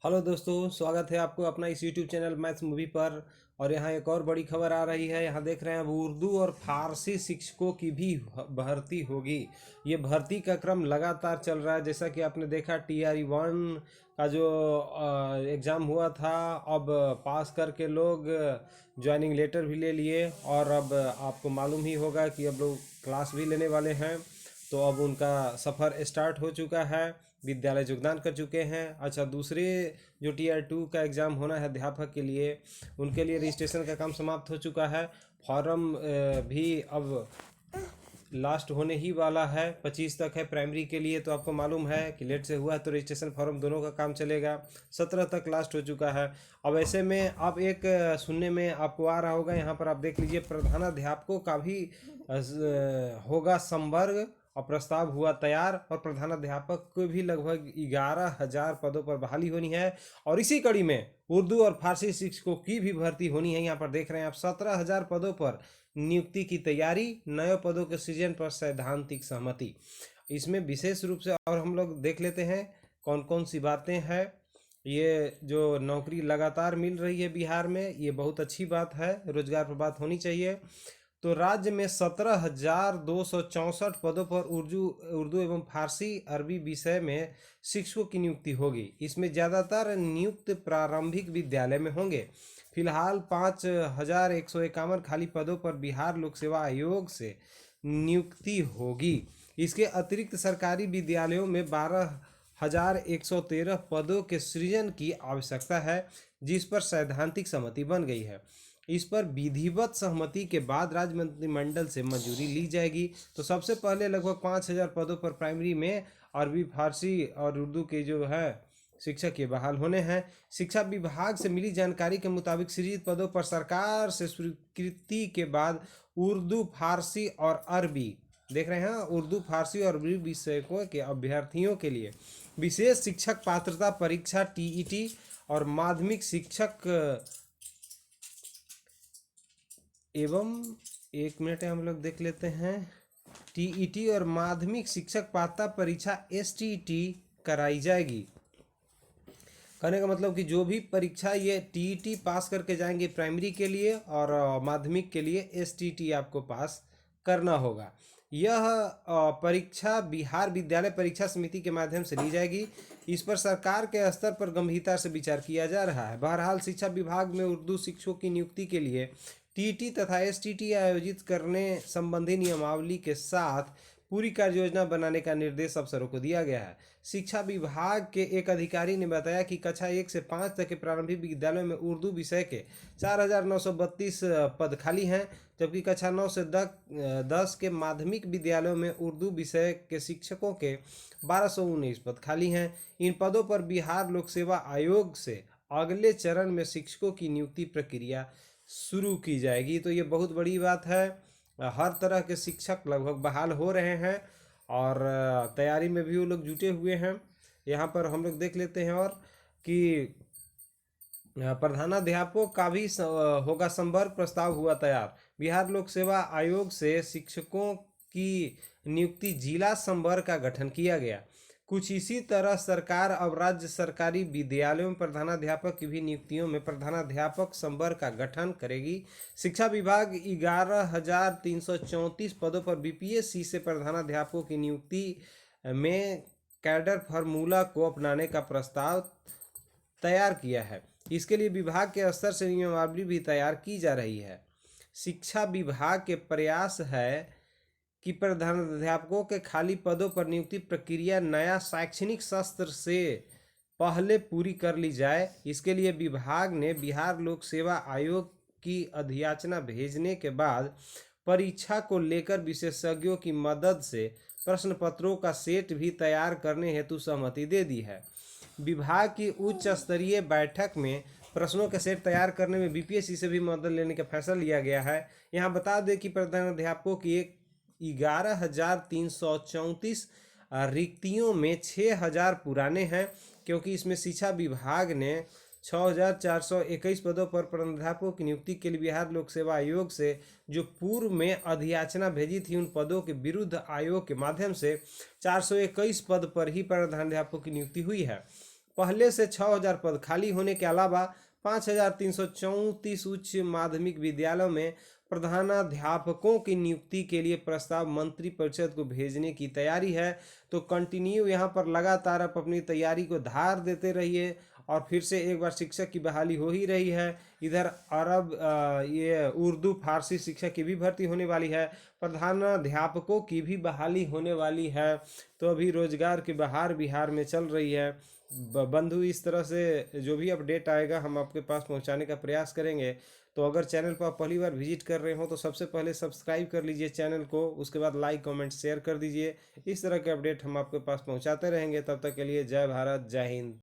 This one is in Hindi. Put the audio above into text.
हेलो दोस्तों, स्वागत है आपको अपना इस यूट्यूब चैनल मैथ्स मूवी पर। और यहाँ एक और बड़ी खबर आ रही है। यहाँ देख रहे हैं अब उर्दू और फारसी शिक्षकों की भी भर्ती होगी। ये भर्ती का क्रम लगातार चल रहा है। जैसा कि आपने देखा TRE 1 का जो एग्ज़ाम हुआ था, अब पास करके लोग ज्वाइनिंग लेटर भी ले लिए और अब आपको मालूम ही होगा कि अब लोग क्लास भी लेने वाले हैं। तो अब उनका सफ़र स्टार्ट हो चुका है, विद्यालय योगदान कर चुके हैं। अच्छा, दूसरे जो TR 2 का एग्ज़ाम होना है अध्यापक के लिए, उनके लिए रजिस्ट्रेशन का काम समाप्त हो चुका है। फॉर्म भी अब लास्ट होने ही वाला है, 25 तक है प्राइमरी के लिए। तो आपको मालूम है कि लेट से हुआ है तो रजिस्ट्रेशन फॉर्म दोनों का काम चलेगा। 17 तक लास्ट हो चुका है। अब ऐसे में अब एक सुनने में आपको आ रहा होगा, यहाँ पर आप देख लीजिए, प्रधानाध्यापकों का भी होगा संवर्ग और प्रस्ताव हुआ तैयार। और प्रधानाध्यापक को भी लगभग 11,000 पदों पर बहाली होनी है। और इसी कड़ी में उर्दू और फारसी शिक्षकों की भी भर्ती होनी है। यहाँ पर देख रहे हैं आप 17,000 पदों पर नियुक्ति की तैयारी, नए पदों के सृजन पर सैद्धांतिक सहमति। इसमें विशेष रूप से और हम लोग देख लेते हैं कौन कौन सी बातें हैं। ये जो नौकरी लगातार मिल रही है बिहार में, ये बहुत अच्छी बात है, रोजगार पर बात होनी चाहिए। तो राज्य में 17,264 पदों पर उर्दू एवं फारसी अरबी विषय में शिक्षकों की नियुक्ति होगी। इसमें ज़्यादातर नियुक्त प्रारंभिक विद्यालय में होंगे। फिलहाल 5,151 खाली पदों पर बिहार लोक सेवा आयोग से नियुक्ति होगी। इसके अतिरिक्त सरकारी विद्यालयों में 12,113 पदों के सृजन की आवश्यकता है, जिस पर सैद्धांतिक सहमति बन गई है। इस पर विधिवत सहमति के बाद राज्य मंत्रिमंडल से मंजूरी ली जाएगी। तो सबसे पहले लगभग 5,000 पदों पर प्राइमरी में अरबी, फारसी और उर्दू के जो है शिक्षक ये बहाल होने हैं। शिक्षा विभाग से मिली जानकारी के मुताबिक सृजित पदों पर सरकार से स्वीकृति के बाद उर्दू, फारसी और अरबी, देख रहे हैं, उर्दू, फारसी और अरबी विषयों के अभ्यर्थियों के लिए विशेष शिक्षक पात्रता परीक्षा TET और माध्यमिक शिक्षक एवं, एक मिनट हम लोग देख लेते हैं, TET और माध्यमिक शिक्षक पात्रता परीक्षा STT कराई जाएगी। कहने का मतलब कि जो भी परीक्षा ये TET पास करके जाएंगे प्राइमरी के लिए और माध्यमिक के लिए STT आपको पास करना होगा। यह परीक्षा बिहार विद्यालय परीक्षा समिति के माध्यम से ली जाएगी। इस पर सरकार के स्तर पर गंभीरता से विचार किया जा रहा है। बहरहाल शिक्षा विभाग में उर्दू शिक्षकों की नियुक्ति के लिए TET तथा STT आयोजित करने संबंधी नियमावली के साथ पूरी कार्य योजना बनाने का निर्देश अफसरों को दिया गया है। शिक्षा विभाग के एक अधिकारी ने बताया कि कक्षा 1 से 5 तक के प्रारंभिक विद्यालयों में उर्दू विषय के 4,932 पद खाली हैं, जबकि कक्षा 9 से 10 के माध्यमिक विद्यालयों में उर्दू विषय के शिक्षकों के 1,219 पद खाली हैं। इन पदों पर बिहार लोक सेवा आयोग से अगले चरण में शिक्षकों की नियुक्ति प्रक्रिया शुरू की जाएगी। तो ये बहुत बड़ी बात है। हर तरह के शिक्षक लगभग बहाल हो रहे हैं और तैयारी में भी वो लोग जुटे हुए हैं। यहाँ पर हम लोग देख लेते हैं और कि प्रधानाध्यापकों का भी होगा संवर्ग, प्रस्ताव हुआ तैयार। बिहार लोक सेवा आयोग से शिक्षकों की नियुक्ति जिला संवर्ग का गठन किया गया। कुछ इसी तरह सरकार अब राज्य सरकारी विद्यालयों में प्रधानाध्यापक की भी नियुक्तियों में प्रधानाध्यापक संवर्ग का गठन करेगी। शिक्षा विभाग 11,334 पदों पर BPSC से प्रधानाध्यापकों की नियुक्ति में कैडर फार्मूला को अपनाने का प्रस्ताव तैयार किया है। इसके लिए विभाग के स्तर से नियमावली भी तैयार की जा रही है। शिक्षा विभाग के प्रयास है कि प्रधानाध्यापकों के खाली पदों पर नियुक्ति प्रक्रिया नया शैक्षणिक सत्र से पहले पूरी कर ली जाए। इसके लिए विभाग ने बिहार लोक सेवा आयोग की अधियाचना भेजने के बाद परीक्षा को लेकर विशेषज्ञों की मदद से प्रश्न पत्रों का सेट भी तैयार करने हेतु सहमति दे दी है। विभाग की उच्च स्तरीय बैठक में प्रश्नों के सेट तैयार करने में BPSC से भी मदद लेने का फैसला लिया गया है। यहाँ बता दें कि प्रधानाध्यापकों की 11,334 रिक्तियों में 6,000 पुराने हैं, क्योंकि इसमें शिक्षा विभाग ने 6,421 पदों पर प्रधानाध्यापकों की नियुक्ति के लिए बिहार लोक सेवा आयोग से जो पूर्व में अधियाचना भेजी थी, उन पदों के विरुद्ध आयोग के माध्यम से 421 पद पर ही प्रधानाध्यापकों की नियुक्ति हुई है। पहले से 6,000 पद खाली होने के अलावा 5,334 उच्च माध्यमिक विद्यालयों में प्रधानाध्यापकों की नियुक्ति के लिए प्रस्ताव मंत्रिपरिषद को भेजने की तैयारी है। तो कंटिन्यू यहाँ पर लगातार आप अपनी तैयारी को धार देते रहिए और फिर से एक बार शिक्षक की बहाली हो ही रही है। इधर ये उर्दू फारसी शिक्षक की भी भर्ती होने वाली है, प्रधानाध्यापकों की भी बहाली होने वाली है। तो अभी रोजगार की बहार बिहार में चल रही है। बंधु, इस तरह से जो भी अपडेट आएगा हम आपके पास पहुंचाने का प्रयास करेंगे। तो अगर चैनल पर आप पहली बार विजिट कर रहे हो तो सबसे पहले सब्सक्राइब कर लीजिए चैनल को, उसके बाद लाइक कमेंट शेयर कर दीजिए। इस तरह के अपडेट हम आपके पास पहुंचाते रहेंगे। तब तक के लिए जय भारत, जय हिंद।